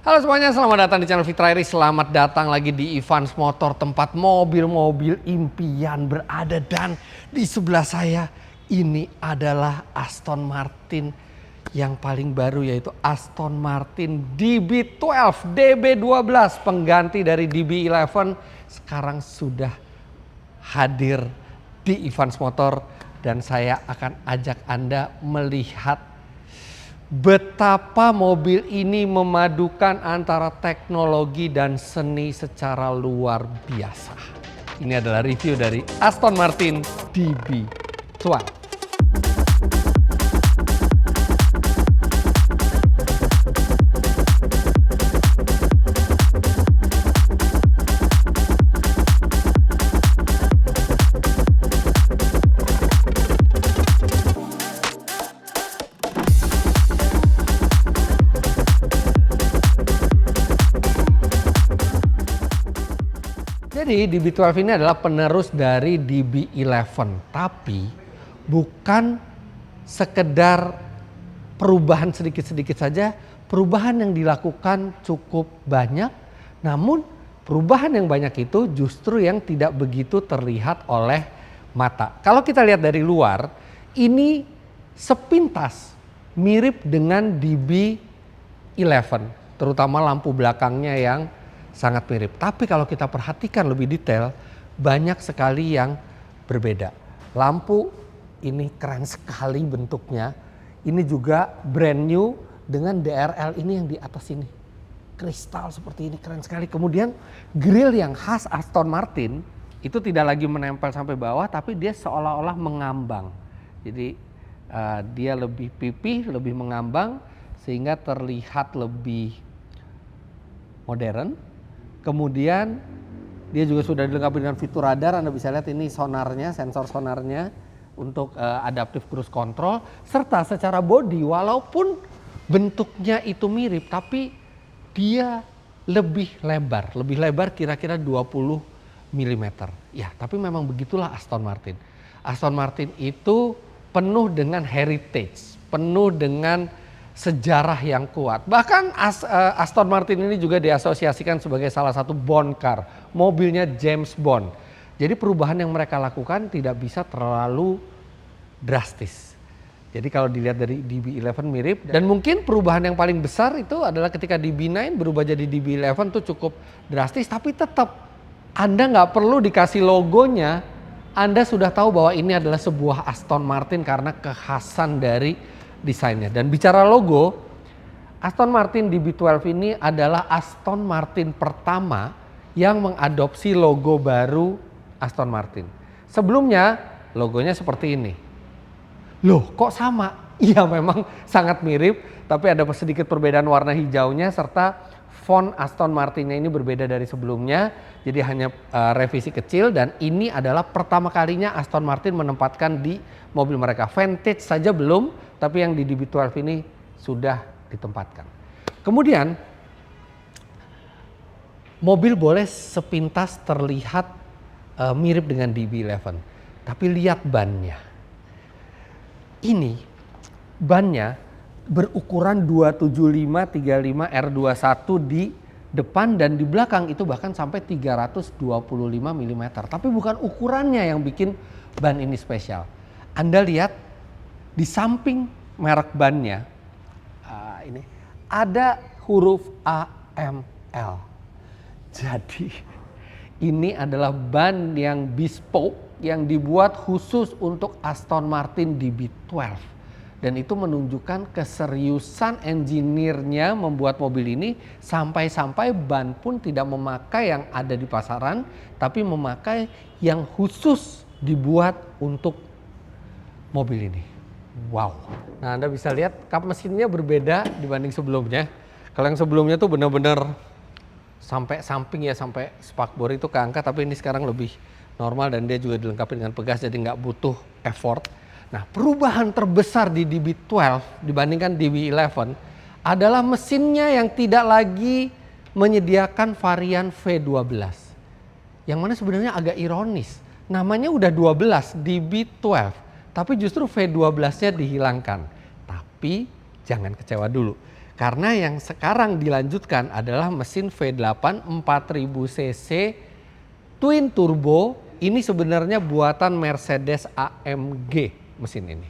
Halo semuanya, selamat datang di channel Fitrairi. Selamat datang lagi di Evans Motor, tempat mobil-mobil impian berada. Dan di sebelah saya ini adalah Aston Martin yang paling baru, yaitu Aston Martin DB12 DB12, pengganti dari DB11. Sekarang sudah hadir di Evans Motor dan saya akan ajak Anda melihat betapa mobil ini memadukan antara teknologi dan seni secara luar biasa. Ini adalah review dari Aston Martin DB12. Jadi DB12 ini adalah penerus dari DB11, tapi bukan sekedar perubahan sedikit-sedikit saja. Perubahan yang dilakukan cukup banyak, namun perubahan yang banyak itu justru yang tidak begitu terlihat oleh mata. Kalau kita lihat dari luar, ini sepintas mirip dengan DB11, terutama lampu belakangnya yang sangat mirip. Tapi kalau kita perhatikan lebih detail, banyak sekali yang berbeda. Lampu ini keren sekali bentuknya. Ini juga brand new dengan DRL ini yang di atas ini. Kristal seperti ini, keren sekali. Kemudian grill yang khas Aston Martin itu tidak lagi menempel sampai bawah, tapi dia seolah-olah mengambang. Jadi dia lebih pipih, lebih mengambang sehingga terlihat lebih modern. Kemudian dia juga sudah dilengkapi dengan fitur radar. Anda bisa lihat ini sonarnya, sensor sonarnya untuk adaptive cruise control. Serta secara bodi walaupun bentuknya itu mirip, tapi dia lebih lebar. Lebih lebar kira-kira 20 mm. Ya, tapi memang begitulah Aston Martin. Aston Martin itu penuh dengan heritage, penuh dengan sejarah yang kuat. Bahkan Aston Martin ini juga diasosiasikan sebagai salah satu Bond car, mobilnya James Bond. Jadi perubahan yang mereka lakukan tidak bisa terlalu drastis. Jadi kalau dilihat dari DB11 mirip, dan mungkin perubahan yang paling besar itu adalah ketika DB9 berubah jadi DB11 itu cukup drastis, tapi tetap Anda nggak perlu dikasih logonya, Anda sudah tahu bahwa ini adalah sebuah Aston Martin karena kekhasan dari desainnya. Dan bicara logo, Aston Martin DB12 ini adalah Aston Martin pertama yang mengadopsi logo baru Aston Martin. Sebelumnya logonya seperti ini. Loh, kok sama? Iya, memang sangat mirip, tapi ada sedikit perbedaan warna hijaunya serta font Aston Martinnya ini berbeda dari sebelumnya. Jadi hanya revisi kecil, dan ini adalah pertama kalinya Aston Martin menempatkan di mobil mereka. Vantage saja belum, tapi yang di DB12 ini sudah ditempatkan. Kemudian mobil boleh sepintas terlihat mirip dengan DB11, tapi lihat bannya. Ini bannya berukuran 275/35 R21 di depan, dan di belakang itu bahkan sampai 325 mm. Tapi bukan ukurannya yang bikin ban ini spesial. Anda lihat di samping merek bannya, ini ada huruf AML. Jadi ini adalah ban yang bespoke, yang dibuat khusus untuk Aston Martin DB12. Dan itu menunjukkan keseriusan engineer-nya membuat mobil ini, sampai-sampai ban pun tidak memakai yang ada di pasaran, tapi memakai yang khusus dibuat untuk mobil ini. Wow. Nah, Anda bisa lihat kap mesinnya berbeda dibanding sebelumnya. Kalau yang sebelumnya tuh benar-benar sampai samping ya, sampai spakbor itu keangkat, tapi ini sekarang lebih normal dan dia juga dilengkapi dengan pegas, jadi nggak butuh effort. Nah, perubahan terbesar di DB12 dibandingkan DB11 adalah mesinnya yang tidak lagi menyediakan varian V12. Yang mana sebenarnya agak ironis. Namanya udah 12, DB12, tapi justru V12-nya dihilangkan. Tapi jangan kecewa dulu. Karena yang sekarang dilanjutkan adalah mesin V8 4000 cc twin turbo. Ini sebenarnya buatan Mercedes AMG mesin ini.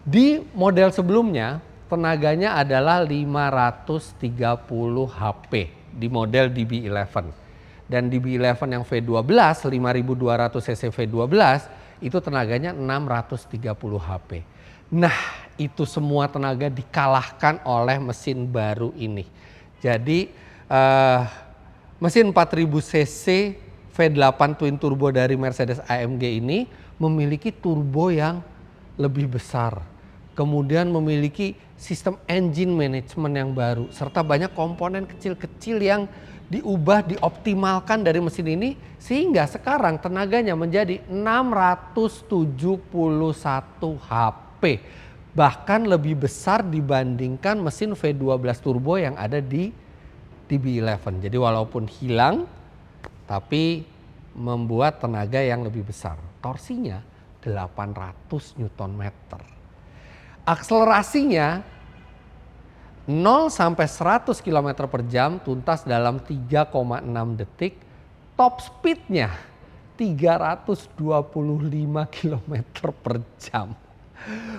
Di model sebelumnya tenaganya adalah 530 HP di model DB11. Dan DB11 yang V12 5200 cc V12 itu tenaganya 630 HP. Nah, itu semua tenaga dikalahkan oleh mesin baru ini. Jadi mesin 4000 cc V8 twin turbo dari Mercedes AMG ini memiliki turbo yang lebih besar. Kemudian memiliki sistem engine management yang baru serta banyak komponen kecil-kecil yang diubah, dioptimalkan dari mesin ini sehingga sekarang tenaganya menjadi 671 HP. Bahkan lebih besar dibandingkan mesin V12 turbo yang ada di DB11. Jadi walaupun hilang tapi membuat tenaga yang lebih besar. Torsinya 800 Nm. Akselerasinya 0 sampai 100 km per jam tuntas dalam 3,6 detik. Top speednya 325 km per jam.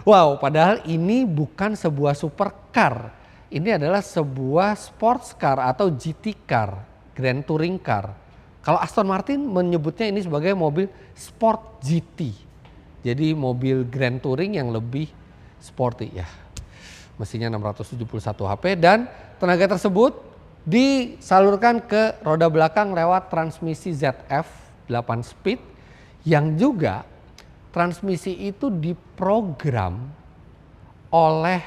Wow, padahal ini bukan sebuah supercar. Ini adalah sebuah sports car atau GT car, Grand Touring car. Kalau Aston Martin menyebutnya ini sebagai mobil sport GT. Jadi mobil Grand Touring yang lebih sporty ya. Mesinnya 671 HP dan tenaga tersebut disalurkan ke roda belakang lewat transmisi ZF 8 speed yang juga transmisi itu diprogram oleh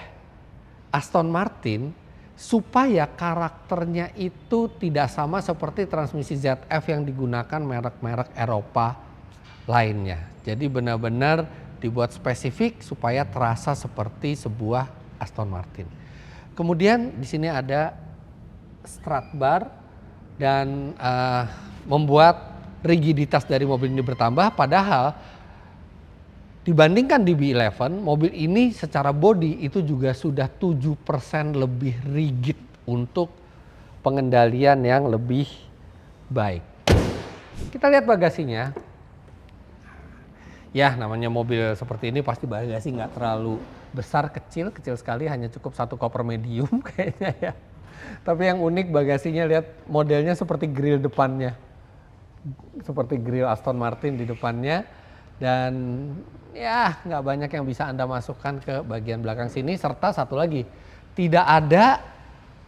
Aston Martin supaya karakternya itu tidak sama seperti transmisi ZF yang digunakan merek-merek Eropa lainnya. Jadi benar-benar dibuat spesifik supaya terasa seperti sebuah Aston Martin. Kemudian di sini ada strut bar dan membuat rigiditas dari mobil ini bertambah, padahal dibandingkan DB11, mobil ini secara bodi itu juga sudah 7% lebih rigid untuk pengendalian yang lebih baik. Kita lihat bagasinya. Ya, namanya mobil seperti ini pasti bagasi nggak terlalu besar, kecil sekali, hanya cukup satu koper medium kayaknya ya. Tapi yang unik bagasinya, lihat modelnya seperti grill depannya. Seperti grill Aston Martin di depannya. Dan ya nggak banyak yang bisa Anda masukkan ke bagian belakang sini. Serta satu lagi, tidak ada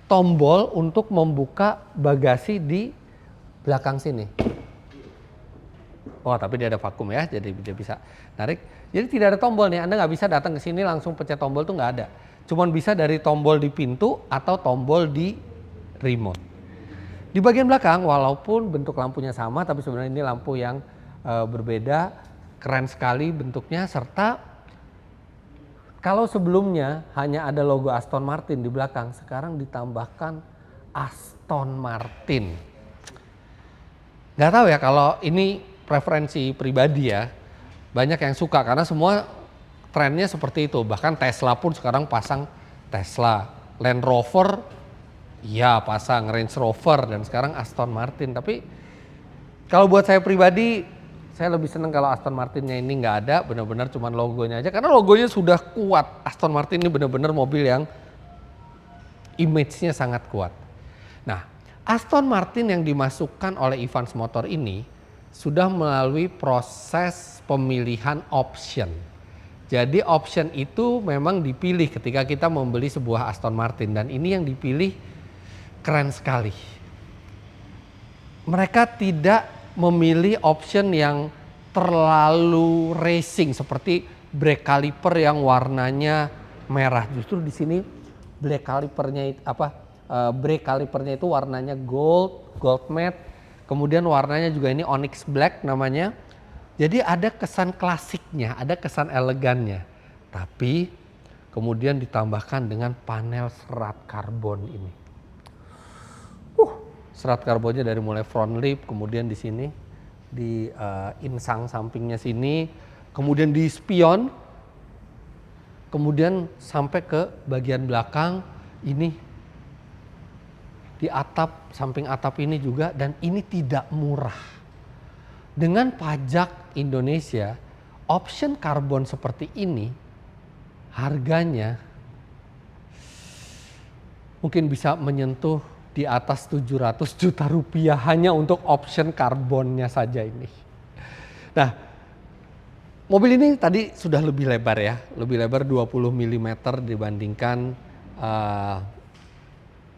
tombol untuk membuka bagasi di belakang sini. Oh, tapi dia ada vakum ya, jadi dia bisa narik. Jadi tidak ada tombol nih, Anda nggak bisa datang ke sini langsung pencet tombol, tuh nggak ada. Cuman bisa dari tombol di pintu atau tombol di remote. Di bagian belakang walaupun bentuk lampunya sama, tapi sebenarnya ini lampu yang berbeda, keren sekali bentuknya. Serta kalau sebelumnya hanya ada logo Aston Martin di belakang, sekarang ditambahkan Aston Martin. Nggak tahu ya, kalau ini preferensi pribadi ya, banyak yang suka karena semua trennya seperti itu. Bahkan Tesla pun sekarang pasang Tesla, Land Rover ya pasang Range Rover, dan sekarang Aston Martin. Tapi kalau buat saya pribadi, saya lebih senang kalau Aston Martinnya ini nggak ada, benar-benar cuma logonya aja. Karena logonya sudah kuat. Aston Martin ini benar-benar mobil yang image-nya sangat kuat. Nah, Aston Martin yang dimasukkan oleh Evans Motor ini sudah melalui proses pemilihan option. Jadi option itu memang dipilih ketika kita membeli sebuah Aston Martin, dan ini yang dipilih keren sekali. Mereka tidak memilih option yang terlalu racing seperti brake caliper yang warnanya merah. Justru di sini brake calipernya itu warnanya gold matte. Kemudian warnanya juga ini onyx black namanya. Jadi ada kesan klasiknya, ada kesan elegannya. Tapi kemudian ditambahkan dengan panel serat karbon ini. Serat karbonnya dari mulai front lip, kemudian di sini di insang sampingnya sini, kemudian di spion, kemudian sampai ke bagian belakang Ini di atap, samping atap ini juga, dan ini tidak murah. Dengan pajak Indonesia, option karbon seperti ini harganya mungkin bisa menyentuh di atas 700 juta rupiah hanya untuk option karbonnya saja ini. Nah, mobil ini tadi sudah lebih lebar ya, lebih lebar 20 mm dibandingkan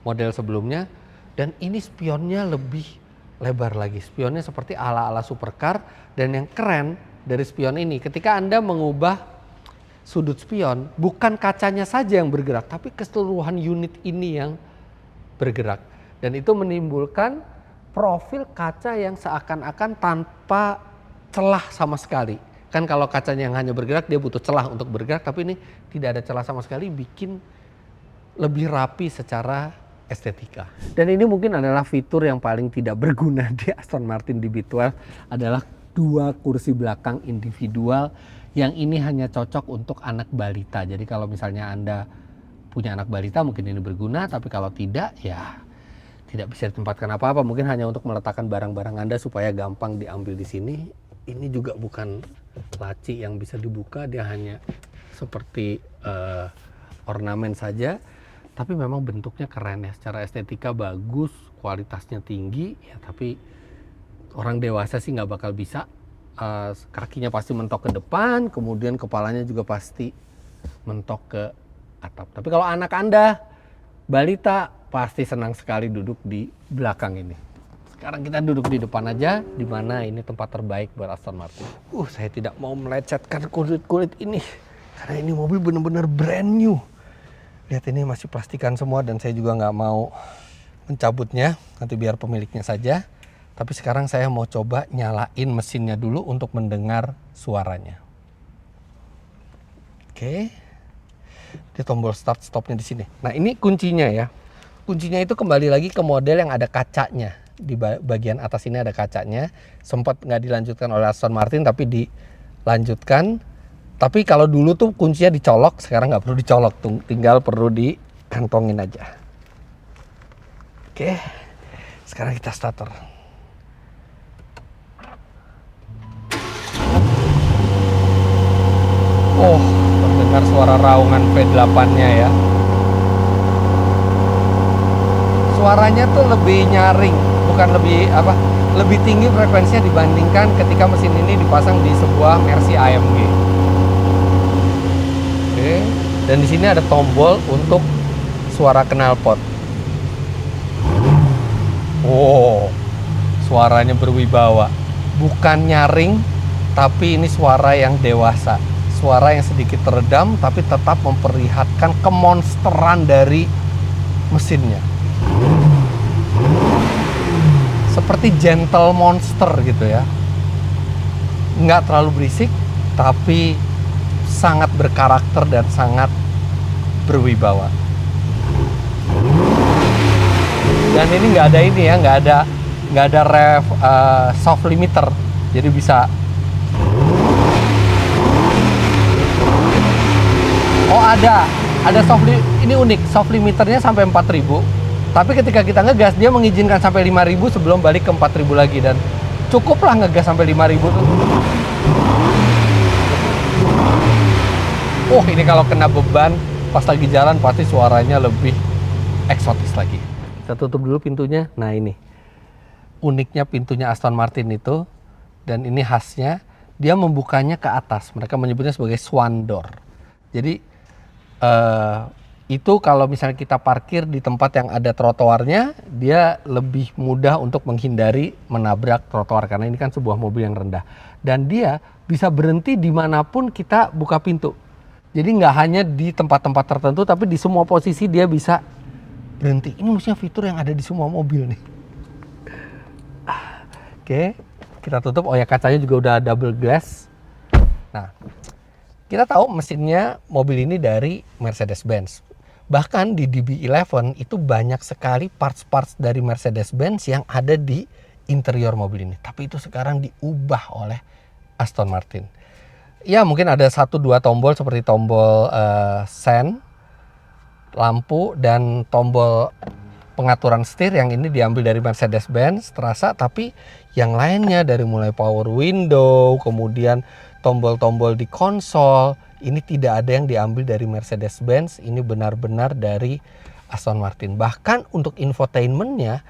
model sebelumnya, dan ini spionnya lebih lebar lagi. Spionnya seperti ala-ala supercar, dan yang keren dari spion ini ketika Anda mengubah sudut spion, bukan kacanya saja yang bergerak, tapi keseluruhan unit ini yang bergerak, dan itu menimbulkan profil kaca yang seakan-akan tanpa celah sama sekali. Kan kalau kacanya yang hanya bergerak dia butuh celah untuk bergerak, tapi ini tidak ada celah sama sekali, bikin lebih rapi secara estetika. Dan ini mungkin adalah fitur yang paling tidak berguna di Aston Martin DB12, adalah 2 kursi belakang individual yang ini hanya cocok untuk anak balita. Jadi kalau misalnya Anda punya anak balita mungkin ini berguna, tapi kalau tidak ya tidak bisa ditempatkan apa-apa, mungkin hanya untuk meletakkan barang-barang Anda supaya gampang diambil di sini. Ini juga bukan laci yang bisa dibuka, dia hanya seperti ornamen saja. Tapi memang bentuknya keren ya, secara estetika bagus, kualitasnya tinggi ya, tapi orang dewasa sih nggak bakal bisa. Kakinya pasti mentok ke depan, kemudian kepalanya juga pasti mentok ke atap. Tapi kalau anak Anda, balita, pasti senang sekali duduk di belakang ini. Sekarang kita duduk di depan aja, di mana ini tempat terbaik buat Aston Martin. Saya tidak mau melecetkan kulit-kulit ini, karena ini mobil benar-benar brand new. Lihat, ini masih plastikan semua, dan saya juga nggak mau mencabutnya, nanti biar pemiliknya saja. Tapi sekarang saya mau coba nyalain mesinnya dulu untuk mendengar suaranya. Oke, di tombol start stopnya di sini. Nah, ini kuncinya ya. Kuncinya itu kembali lagi ke model yang ada kacanya. Di bagian atas ini ada kacanya. Sempat nggak dilanjutkan oleh Aston Martin, tapi dilanjutkan. Tapi kalau dulu tuh kuncinya dicolok, sekarang nggak perlu dicolok, tinggal perlu dikantongin aja. Oke, sekarang kita starter. Terdengar suara raungan V8-nya ya. Suaranya tuh lebih nyaring, bukan lebih tinggi frekuensinya dibandingkan ketika mesin ini dipasang di sebuah Mercy AMG. Oke, dan di sini ada tombol untuk suara knalpot. Suaranya berwibawa. Bukan nyaring, tapi ini suara yang dewasa. Suara yang sedikit teredam, tapi tetap memperlihatkan kemonsteran dari mesinnya. Seperti gentle monster gitu ya. Nggak terlalu berisik, tapi sangat berkarakter dan sangat berwibawa. Dan ini nggak ada ini ya, nggak ada rev soft limiter, jadi bisa. Ada ini unik, soft limiternya sampai 4000. Tapi ketika kita ngegas dia mengizinkan sampai 5000 sebelum balik ke 4000 lagi, dan cukuplah ngegas sampai 5000 tuh. Ini kalau kena beban pas lagi jalan pasti suaranya lebih eksotis lagi. Kita tutup dulu pintunya. Nah, ini uniknya pintunya Aston Martin itu, dan ini khasnya, dia membukanya ke atas. Mereka menyebutnya sebagai swan door. Jadi itu kalau misalnya kita parkir di tempat yang ada trotoarnya, dia lebih mudah untuk menghindari menabrak trotoar, karena ini kan sebuah mobil yang rendah. Dan dia bisa berhenti dimanapun kita buka pintu. Jadi nggak hanya di tempat-tempat tertentu, tapi di semua posisi dia bisa berhenti. Ini mestinya fitur yang ada di semua mobil nih. Oke, kita tutup. Kacanya juga udah double glass. Nah, kita tahu mesinnya mobil ini dari Mercedes-Benz. Bahkan di DB11 itu banyak sekali parts-parts dari Mercedes-Benz yang ada di interior mobil ini. Tapi itu sekarang diubah oleh Aston Martin. Ya, mungkin ada 1-2 tombol seperti tombol sen, lampu dan tombol pengaturan setir yang ini diambil dari Mercedes-Benz terasa, tapi yang lainnya dari mulai power window, kemudian tombol-tombol di konsol, ini tidak ada yang diambil dari Mercedes-Benz, ini benar-benar dari Aston Martin. Bahkan untuk infotainmentnya,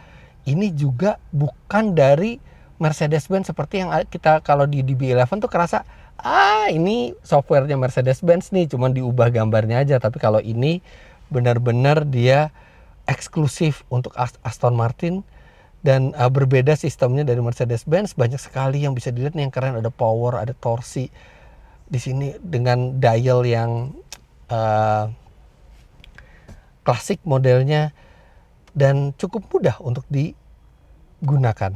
ini juga bukan dari Mercedes-Benz seperti yang kita kalau di DB11 tuh kerasa, ini softwarenya Mercedes-Benz nih, cuman diubah gambarnya aja. Tapi kalau ini benar-benar dia eksklusif untuk Aston Martin dan berbeda sistemnya dari Mercedes-Benz. Banyak sekali yang bisa dilihat nih, yang keren, ada power, ada torsi di sini dengan dial yang klasik modelnya dan cukup mudah untuk digunakan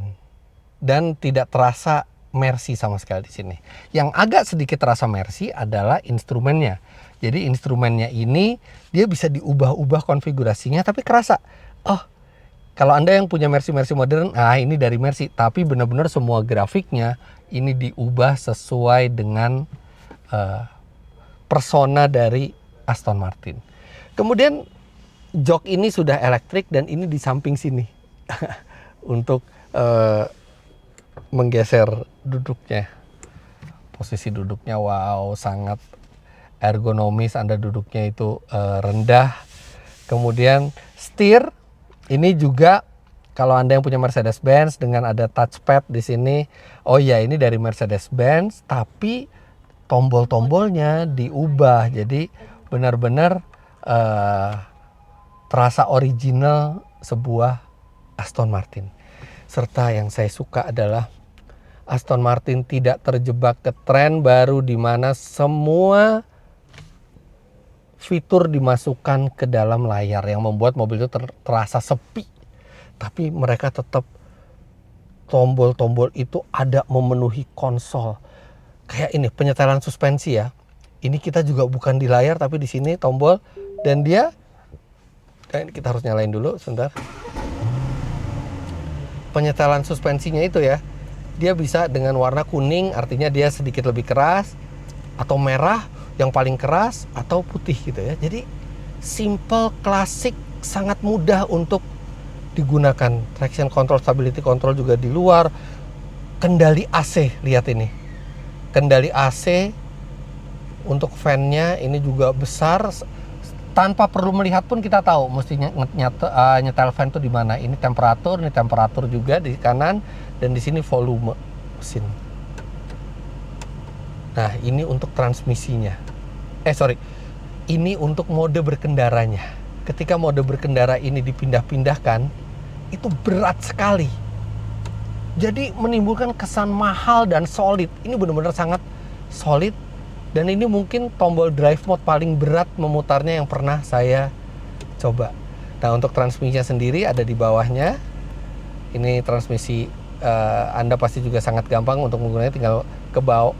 dan tidak terasa Mercy sama sekali di sini. Yang agak sedikit terasa Mercy adalah instrumennya. Jadi instrumennya ini dia bisa diubah-ubah konfigurasinya, tapi kerasa, kalau Anda yang punya Mercy modern, ini dari Mercy. Tapi benar-benar semua grafiknya ini diubah sesuai dengan persona dari Aston Martin. Kemudian jok ini sudah elektrik dan ini di samping sini untuk menggeser duduknya. Posisi duduknya wow, sangat ergonomis. Anda duduknya itu rendah. Kemudian setir ini juga kalau Anda yang punya Mercedes-Benz dengan ada touchpad di sini. Ini dari Mercedes-Benz, tapi tombol-tombolnya diubah. Jadi benar-benar terasa original sebuah Aston Martin. Serta yang saya suka adalah Aston Martin tidak terjebak ke tren baru di mana semua fitur dimasukkan ke dalam layar yang membuat mobil itu terasa sepi. Tapi mereka tetap tombol-tombol itu ada memenuhi konsol. Kayak ini penyetelan suspensi ya. Ini kita juga bukan di layar tapi di sini tombol dan dia kita harus nyalain dulu sebentar. Penyetelan suspensinya itu ya. Dia bisa dengan warna kuning, artinya dia sedikit lebih keras, atau merah yang paling keras, atau putih gitu ya. Jadi simple, klasik, sangat mudah untuk digunakan. Traction control, stability control juga di luar. Kendali AC, lihat ini. Kendali AC untuk fan-nya ini juga besar. Tanpa perlu melihat pun kita tahu mestinya nyetel fan itu di mana. Ini temperatur juga di kanan dan di sini volume mesin. Nah, ini untuk transmisinya. Ini untuk mode berkendaranya. Ketika mode berkendara ini dipindah-pindahkan, itu berat sekali. Jadi menimbulkan kesan mahal dan solid. Ini benar-benar sangat solid. Dan ini mungkin tombol drive mode paling berat memutarnya yang pernah saya coba. Nah, untuk transmisinya sendiri ada di bawahnya. Ini transmisi Anda pasti juga sangat gampang untuk menggunakannya, tinggal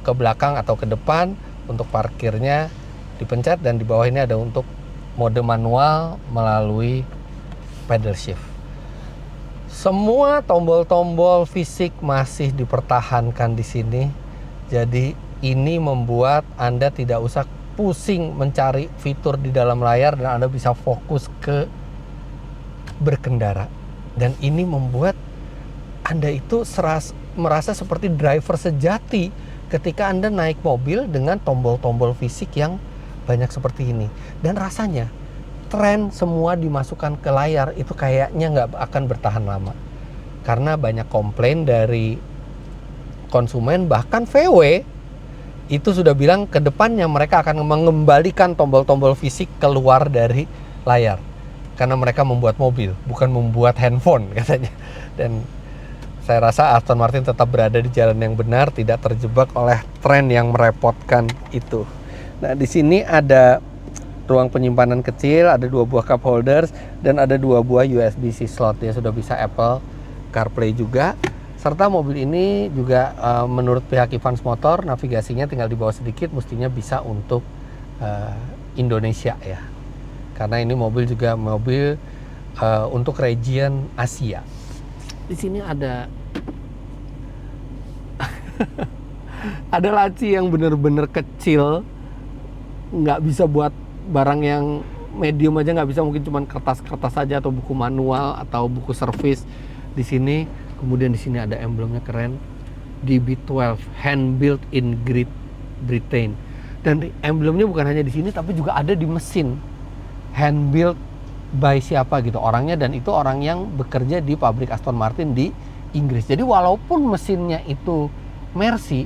ke belakang atau ke depan. Untuk parkirnya dipencet dan di bawah ini ada untuk mode manual melalui pedal shift. Semua tombol-tombol fisik masih dipertahankan di sini. Jadi ini membuat Anda tidak usah pusing mencari fitur di dalam layar dan Anda bisa fokus ke berkendara. Dan ini membuat Anda itu merasa seperti driver sejati ketika Anda naik mobil dengan tombol-tombol fisik yang banyak seperti ini. Dan rasanya tren semua dimasukkan ke layar itu kayaknya nggak akan bertahan lama. Karena banyak komplain dari konsumen, bahkan VW itu sudah bilang ke depannya mereka akan mengembalikan tombol-tombol fisik keluar dari layar. Karena mereka membuat mobil, bukan membuat handphone katanya. Dan saya rasa Aston Martin tetap berada di jalan yang benar, tidak terjebak oleh tren yang merepotkan itu. Nah, di sini ada ruang penyimpanan kecil, ada 2 buah cup holders, dan ada 2 buah USB-C slot. Dia sudah bisa Apple CarPlay juga. Serta mobil ini juga menurut pihak Evans Motor, navigasinya tinggal di bawah sedikit, mestinya bisa untuk Indonesia ya. Karena ini mobil juga mobil untuk region Asia. Di sini ada ada laci yang benar-benar kecil, nggak bisa buat barang yang medium aja nggak bisa, mungkin cuma kertas-kertas saja atau buku manual atau buku servis di sini. Kemudian di sini ada emblemnya keren, DB12 hand built in Great Britain. Dan emblemnya bukan hanya di sini tapi juga ada di mesin, hand built by siapa gitu orangnya, dan itu orang yang bekerja di pabrik Aston Martin di Inggris. Jadi walaupun mesinnya itu Mercy,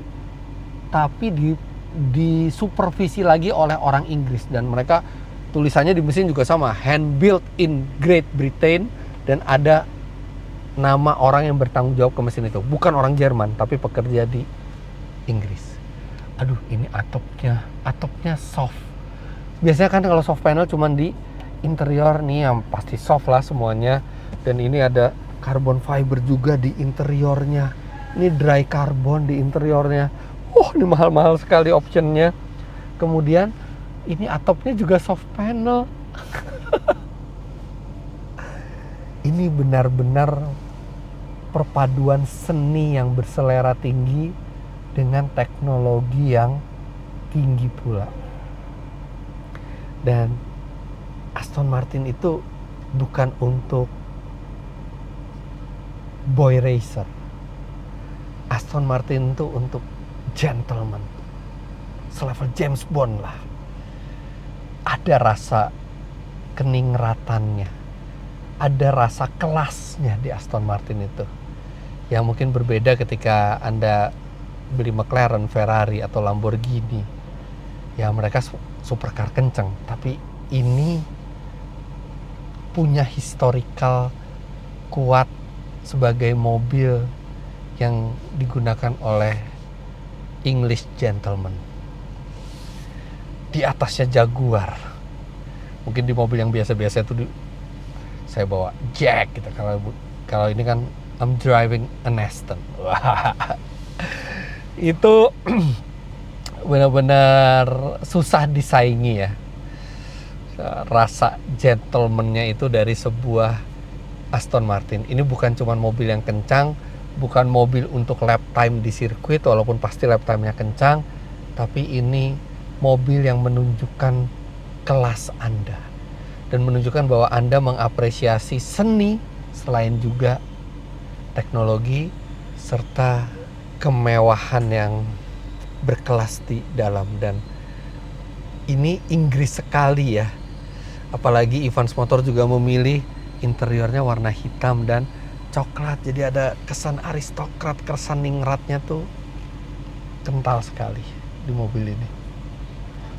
tapi disupervisi lagi oleh orang Inggris, dan mereka tulisannya di mesin juga sama, hand built in Great Britain, dan ada nama orang yang bertanggung jawab ke mesin itu, bukan orang Jerman tapi pekerja di Inggris. Aduh, ini atapnya soft. Biasanya kan kalau soft panel cuman di interior, nih yang pasti soft lah semuanya. Dan ini ada carbon fiber juga di interiornya, ini dry carbon di interiornya. Ini mahal-mahal sekali optionnya. Kemudian ini atapnya juga soft panel. Ini benar-benar perpaduan seni yang berselera tinggi dengan teknologi yang tinggi pula. Dan Aston Martin itu bukan untuk boy racer. Aston Martin itu untuk gentleman, selevel James Bond lah. Ada rasa keningratannya, ada rasa kelasnya di Aston Martin itu, yang mungkin berbeda ketika Anda beli McLaren, Ferrari, atau Lamborghini. Ya mereka supercar kenceng, tapi ini punya historical kuat sebagai mobil yang digunakan oleh English gentleman. Di atasnya Jaguar. Mungkin di mobil yang biasa-biasa itu saya bawa Jack gitu. Kalau ini kan I'm driving an Aston. Itu benar-benar susah disaingi ya. Rasa gentleman-nya itu dari sebuah Aston Martin. Ini bukan cuma mobil yang kencang, bukan mobil untuk lap time di sirkuit, walaupun pasti lap time-nya kencang, tapi ini mobil yang menunjukkan kelas Anda dan menunjukkan bahwa Anda mengapresiasi seni selain juga teknologi serta kemewahan yang berkelas di dalam. Dan ini Inggris sekali ya, apalagi Evans Motor juga memilih interiornya warna hitam dan coklat, jadi ada kesan aristokrat, kesan ningratnya tuh kental sekali di mobil ini.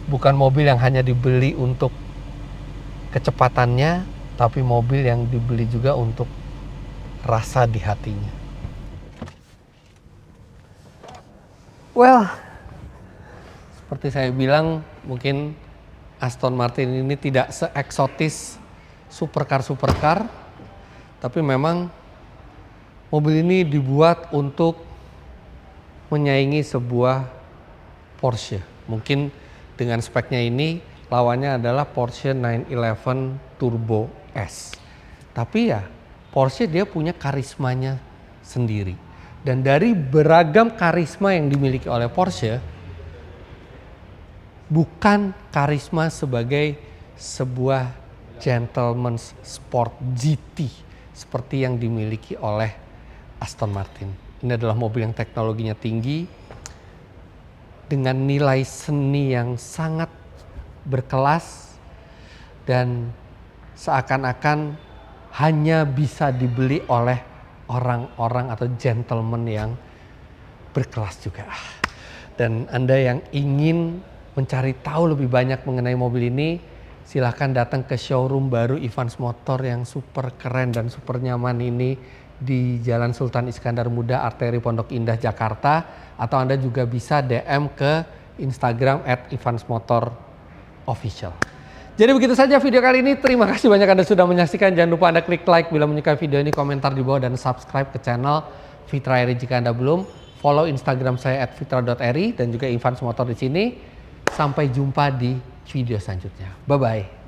Bukan mobil yang hanya dibeli untuk kecepatannya, tapi mobil yang dibeli juga untuk rasa di hatinya. Well, seperti saya bilang, mungkin Aston Martin ini tidak se-eksotis supercar, tapi memang mobil ini dibuat untuk menyaingi sebuah Porsche. Mungkin dengan speknya ini lawannya adalah Porsche 911 Turbo S. Tapi ya Porsche dia punya karismanya sendiri. Dan dari beragam karisma yang dimiliki oleh Porsche, bukan karisma sebagai sebuah gentleman's sport GT seperti yang dimiliki oleh Aston Martin. Ini adalah mobil yang teknologinya tinggi, dengan nilai seni yang sangat berkelas, dan seakan-akan hanya bisa dibeli oleh orang-orang atau gentleman yang berkelas juga. Dan Anda yang ingin mencari tahu lebih banyak mengenai mobil ini, silahkan datang ke showroom baru Evans Motor yang super keren dan super nyaman ini di Jalan Sultan Iskandar Muda, Arteri Pondok Indah, Jakarta. Atau Anda juga bisa DM ke Instagram @evansmotorofficial. Jadi begitu saja video kali ini. Terima kasih banyak Anda sudah menyaksikan. Jangan lupa Anda klik like bila menyukai video ini, komentar di bawah, dan subscribe ke channel Fitra Eri jika Anda belum. Follow Instagram saya @fitra.eri dan juga Evans Motor di sini. Sampai jumpa di video selanjutnya. Bye-bye.